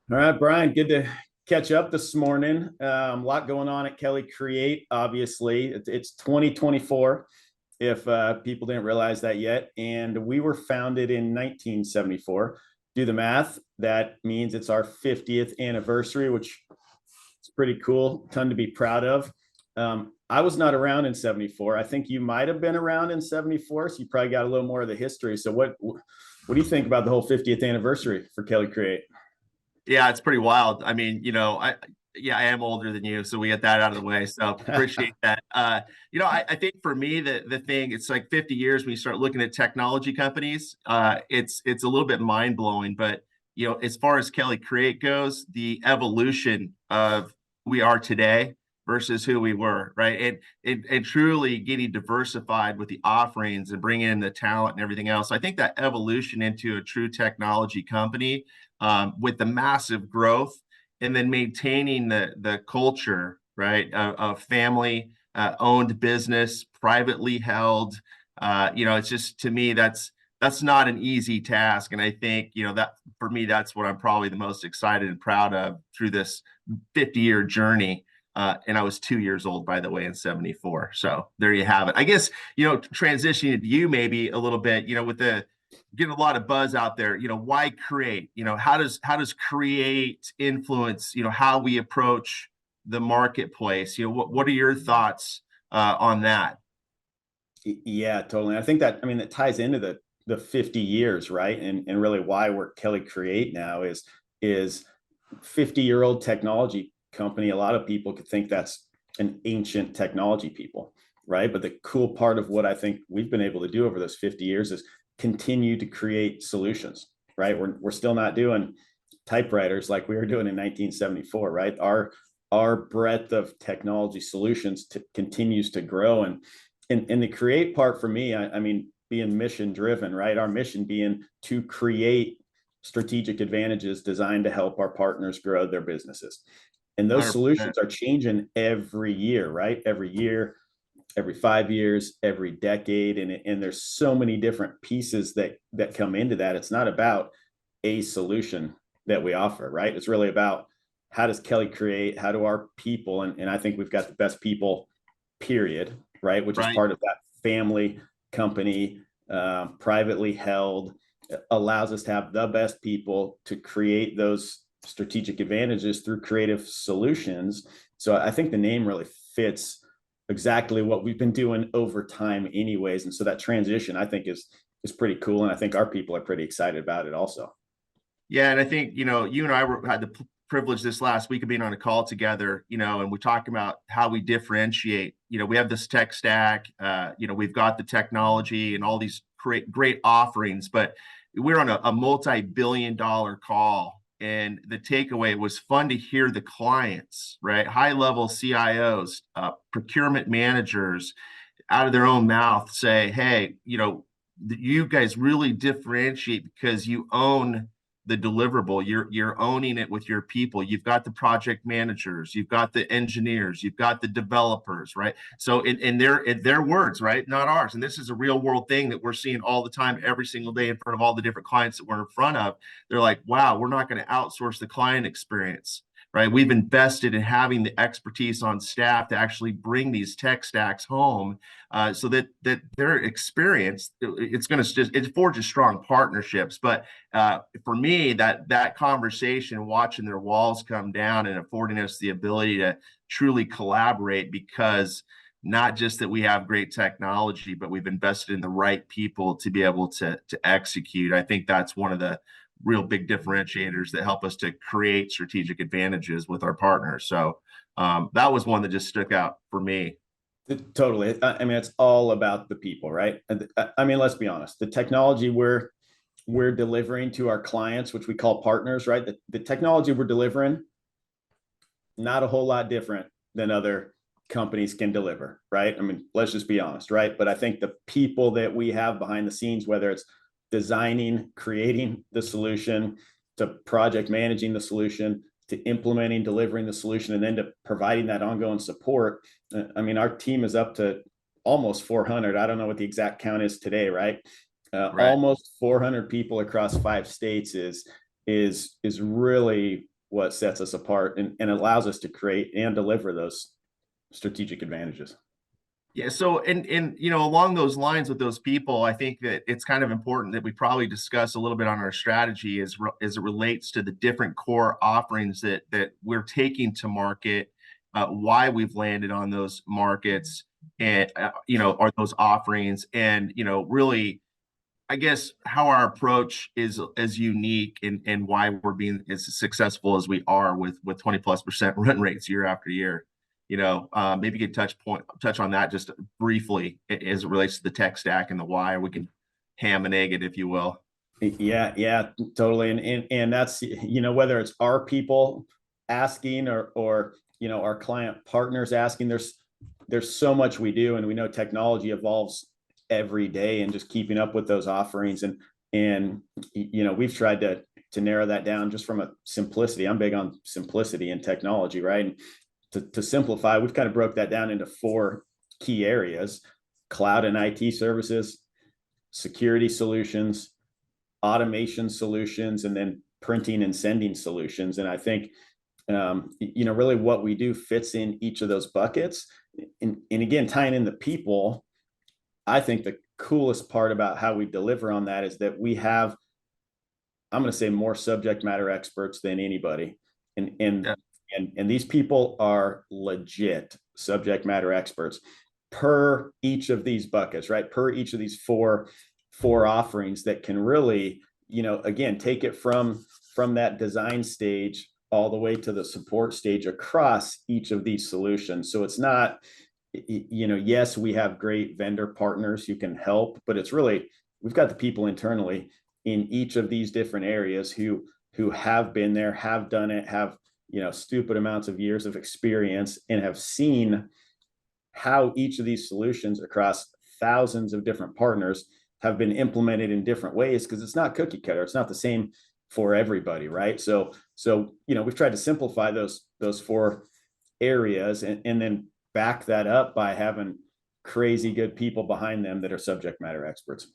All right, Brian, good to catch up this morning. A lot going on at Kelley Create, obviously. It's 2024, if people didn't realize that yet. And we were founded in 1974. Do the math. That means it's our 50th anniversary, which is pretty cool, ton to be proud of. I was not around in 74. I think you might have been around in 74, so you probably got a little more of the history. So what do you think about the whole 50th anniversary for Kelley Create? Yeah, it's pretty wild. I mean, I am older than you, so we get that out of the way. So appreciate that. I think for me, the thing, it's like 50 years when you start looking at technology companies. It's a little bit mind blowing, but as far as Kelley Create goes, the evolution of who we are today versus who we were, right? And truly getting diversified with the offerings and bringing in the talent and everything else. I think that evolution into a true technology company with the massive growth and then maintaining the culture, right, of family owned business, privately held. It's just, to me, that's not an easy task. And I think, that for me, that's what I'm probably the most excited and proud of through this 50-year journey. And I was 2 years old, by the way, in 74. So there you have it. I guess, transitioning to you maybe a little bit, with the getting a lot of buzz out there, why create? How does create influence, how we approach the marketplace? What are your thoughts on that? Yeah, totally. I think that, I mean, that ties into the 50 years, right? And really why we're Kelley Create now is 50-year-old technology company. A lot of people could think that's an ancient technology people, right? But the cool part of what I think we've been able to do over those 50 years is continue to create solutions, right? We're still not doing typewriters like we were doing in 1974, right? Our breadth of technology solutions continues to grow. And the create part for me, I mean, being mission driven, right? Our mission being to create strategic advantages designed to help our partners grow their businesses. And those 100%. solutions are changing every year, right? Every year, every 5 years, every decade. And there's so many different pieces that come into that. It's not about a solution that we offer, right? It's really about how does Kelley create, how do our people, and I think we've got the best people, period, right? Which is Right. part of that family company, privately held, allows us to have the best people to create those strategic advantages through creative solutions. So I think the name really fits exactly what we've been doing over time anyways. And so that transition, I think, is pretty cool. And I think our people are pretty excited about it also. Yeah, and I think, you and I had the privilege this last week of being on a call together, and we talked about how we differentiate. We have this tech stack, we've got the technology and all these great offerings, but we're on a multi-billion-dollar call. And the takeaway was fun to hear the clients, right? High-level CIOs, procurement managers, out of their own mouth say, hey, you guys really differentiate because you own the deliverable. You're owning it with your people. You've got the project managers, you've got the engineers, you've got the developers, right? So in their words, right, not ours. And this is a real world thing that we're seeing all the time, every single day, in front of all the different clients that we're in front of. They're like, wow, we're not going to outsource the client experience. Right, we've invested in having the expertise on staff to actually bring these tech stacks home, so that their experience, it's going to just, it forges strong partnerships. But for me, that conversation, watching their walls come down and affording us the ability to truly collaborate, because not just that we have great technology, but we've invested in the right people to be able to execute. I think that's one of the real big differentiators that help us to create strategic advantages with our partners. So that was one that just stuck out for me. Totally. I mean, it's all about the people, right? I mean, let's be honest. The technology we're delivering to our clients, which we call partners, right? The technology we're delivering, not a whole lot different than other companies can deliver, right? I mean, let's just be honest, right? But I think the people that we have behind the scenes, whether it's designing, creating the solution, to project managing the solution, to implementing, delivering the solution, and then to providing that ongoing support. I mean, our team is up to almost 400. I don't know what the exact count is today, right? Right. Almost 400 people across 5 states is really what sets us apart and allows us to create and deliver those strategic advantages. Yeah. So, and along those lines with those people, I think that it's kind of important that we probably discuss a little bit on our strategy as it relates to the different core offerings that we're taking to market, why we've landed on those markets, and are those offerings, and really, I guess, how our approach is as unique, and why we're being as successful as we are with 20+% run rates year after year. Maybe you could touch on that just briefly as it relates to the tech stack and the why. We can ham and egg it, if you will. Yeah, totally. And that's, whether it's our people asking or our client partners asking, there's so much we do, and we know technology evolves every day, and just keeping up with those offerings. And we've tried to narrow that down just from a simplicity. I'm big on simplicity and technology, right? And to simplify, we've kind of broke that down into 4 key areas: cloud and IT services, security solutions, automation solutions, and then printing and sending solutions. And I think, really what we do fits in each of those buckets. And again, tying in the people, I think the coolest part about how we deliver on that is that we have, I'm going to say, more subject matter experts than anybody. And these people are legit subject matter experts per each of these buckets, right? Per each of these four offerings that can really, again, take it from that design stage all the way to the support stage across each of these solutions. So it's not, yes, we have great vendor partners who can help, but it's really, we've got the people internally in each of these different areas who have been there, have done it, have, stupid amounts of years of experience, and have seen how each of these solutions across thousands of different partners have been implemented in different ways, because it's not cookie cutter. It's not the same for everybody, right? So we've tried to simplify those 4 areas and then back that up by having crazy good people behind them that are subject matter experts.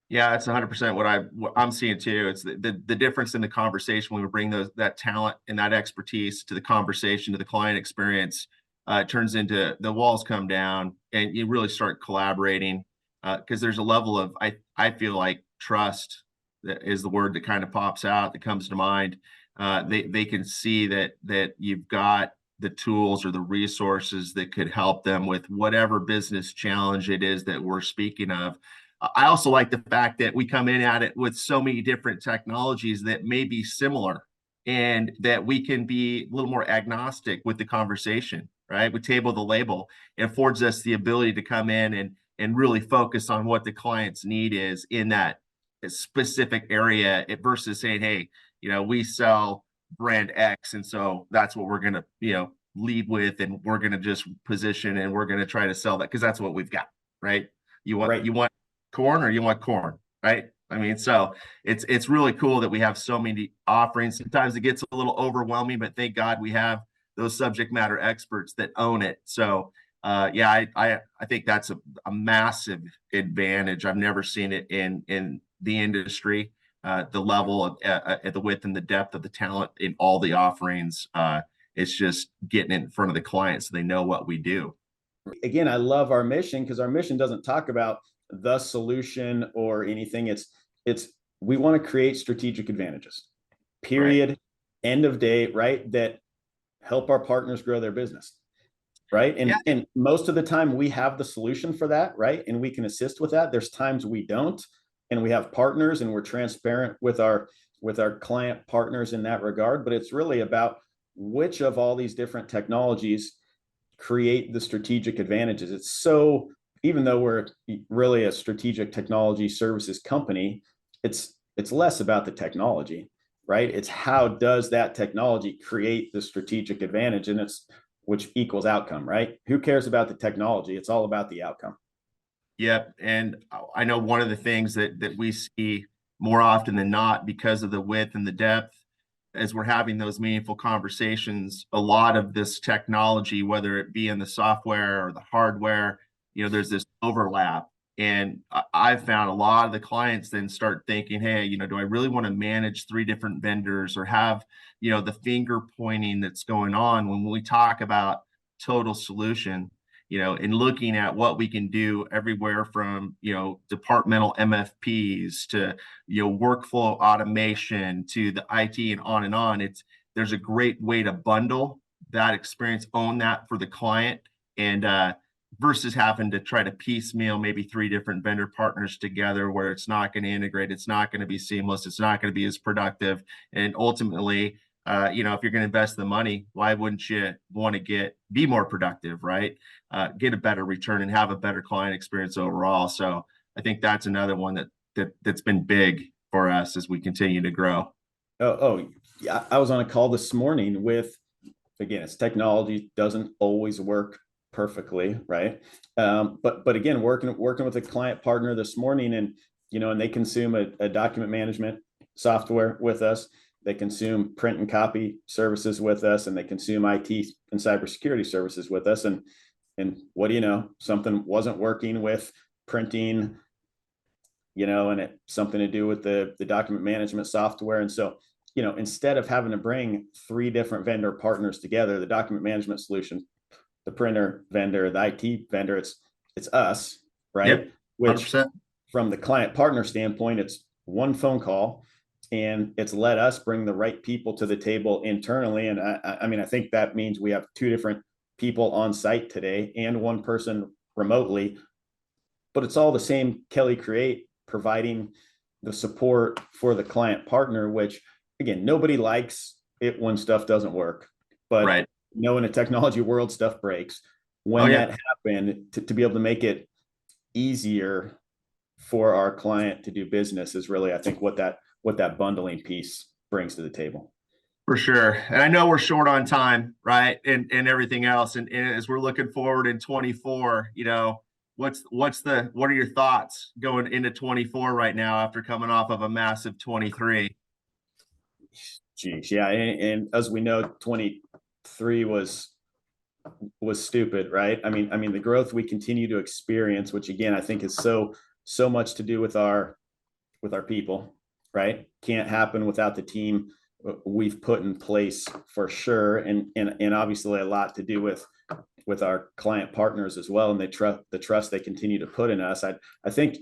Yeah, it's 100% what I'm seeing too. It's the difference in the conversation when we bring that talent and that expertise to the conversation, to the client experience. It turns into the walls come down, and you really start collaborating, because there's a level of, I feel like, trust that is the word that kind of pops out, that comes to mind. They can see that you've got the tools or the resources that could help them with whatever business challenge it is that we're speaking of. I also like the fact that we come in at it with so many different technologies that may be similar, and that we can be a little more agnostic with the conversation, right? We table the label. It affords us the ability to come in and really focus on what the client's need is in that specific area, versus saying, hey, we sell brand X, and so that's what we're going to, lead with, and we're going to just position, and we're going to try to sell that because that's what we've got, right? You want corn, or you want corn, right? I mean, so it's really cool that we have so many offerings. Sometimes it gets a little overwhelming, but thank God we have those subject matter experts that own it. So yeah, I think that's a massive advantage. I've never seen it in the industry. The level of at the width and the depth of the talent in all the offerings. It's just getting in front of the client so they know what we do. Again, I love our mission, because our mission doesn't talk about the solution or anything. It's we want to create strategic advantages, period. Right. End of day, right? That help our partners grow their business, right? And most of the time we have the solution for that, right? And we can assist with that. There's times we don't, and we have partners, and we're transparent with our client partners in that regard. But it's really about which of all these different technologies create the strategic advantages. It's so, even though we're really a strategic technology services company, it's less about the technology, right? It's how does that technology create the strategic advantage, and it's which equals outcome, right? Who cares about the technology? It's all about the outcome. Yep. And I know one of the things that we see more often than not, because of the width and the depth, as we're having those meaningful conversations, a lot of this technology, whether it be in the software or the hardware, there's this overlap. And I've found a lot of the clients then start thinking, hey, do I really want to manage 3 different vendors or have, the finger pointing that's going on when we talk about total solution, and looking at what we can do everywhere from, departmental MFPs to, workflow automation to the IT and on and on. There's a great way to bundle that experience, own that for the client, and versus having to try to piecemeal maybe 3 different vendor partners together where it's not going to integrate, it's not going to be seamless, it's not going to be as productive. And ultimately, if you're going to invest the money, why wouldn't you want to be more productive, right? Get a better return and have a better client experience overall. So I think that's another one that's been big for us as we continue to grow. Oh, yeah. I was on a call this morning with, again, it's technology doesn't always work perfectly, right? But again, working with a client partner this morning, and and they consume a document management software with us. They consume print and copy services with us, and they consume IT and cybersecurity services with us. And what do you know? Something wasn't working with printing, and it something to do with the document management software. And so, instead of having to bring 3 different vendor partners together, the document management solution, the printer vendor, the IT vendor, it's us, right? Yep, 100%. Which from the client partner standpoint, it's one phone call, and it's let us bring the right people to the table internally. And I mean, I think that means we have 2 different people on site today and 1 person remotely, but it's all the same Kelley Create providing the support for the client partner, which again, nobody likes it when stuff doesn't work, but right. In a technology world, stuff breaks. When that happened, to be able to make it easier for our client to do business is really, I think, what that bundling piece brings to the table. For sure. And I know we're short on time, right? And everything else. And as we're looking forward in 24, what are your thoughts going into 24 right now after coming off of a massive 23? Geez, yeah. And as we know, 23 was stupid, right? I mean, the growth we continue to experience, which again, I think is so much to do with our people, right? Can't happen without the team we've put in place for sure. And obviously a lot to do with our client partners as well. And the trust they continue to put in us. I think,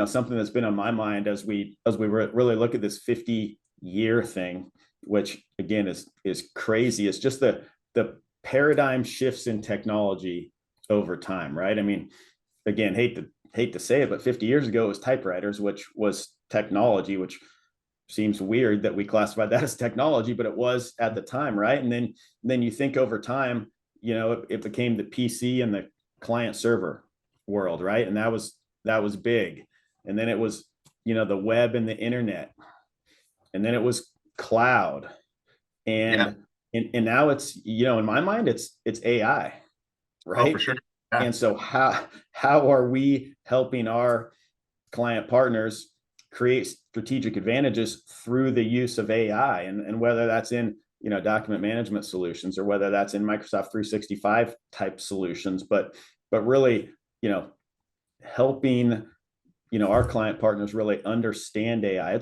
something that's been on my mind as we really look at this 50-year thing, which again is crazy. It's just the paradigm shifts in technology over time, right? I mean, again, hate to say it, but 50 years ago it was typewriters, which was technology, which seems weird that we classified that as technology, but it was at the time, right? And then you think over time, it became the PC and the client server world, right? And that was big. And then it was, the web and the internet. And then it was cloud. And now it's, in my mind, it's AI, right? Oh, for sure. Yeah. And so how are we helping our client partners create strategic advantages through the use of AI, and whether that's in document management solutions or whether that's in Microsoft 365 type solutions, but really helping our client partners really understand AI.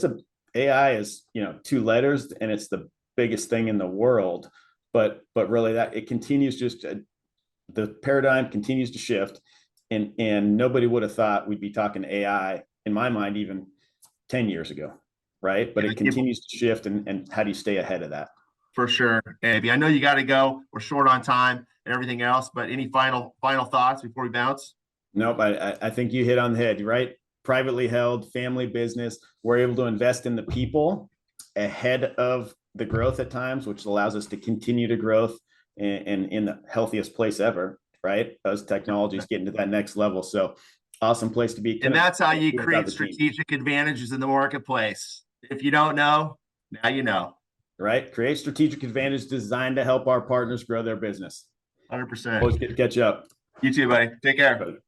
AI is 2 letters, and it's the biggest thing in the world, but really that it continues the paradigm continues to shift, and nobody would have thought we'd be talking AI in my mind even 10 years ago, right? But it continues to shift, and how do you stay ahead of that? For sure. Abby, I know you got to go. We're short on time and everything else, but any final thoughts before we bounce? Nope. I think you hit on the head, right? Privately held family business. We're able to invest in the people ahead of the growth at times, which allows us to continue to growth and in the healthiest place ever, right? As technology is getting to that next level. So awesome place to be. And that's how you create strategic advantages in the marketplace. If you don't know, now you know. Right? Create strategic advantage designed to help our partners grow their business. 100%. Always get to catch up. You too, buddy. Take care.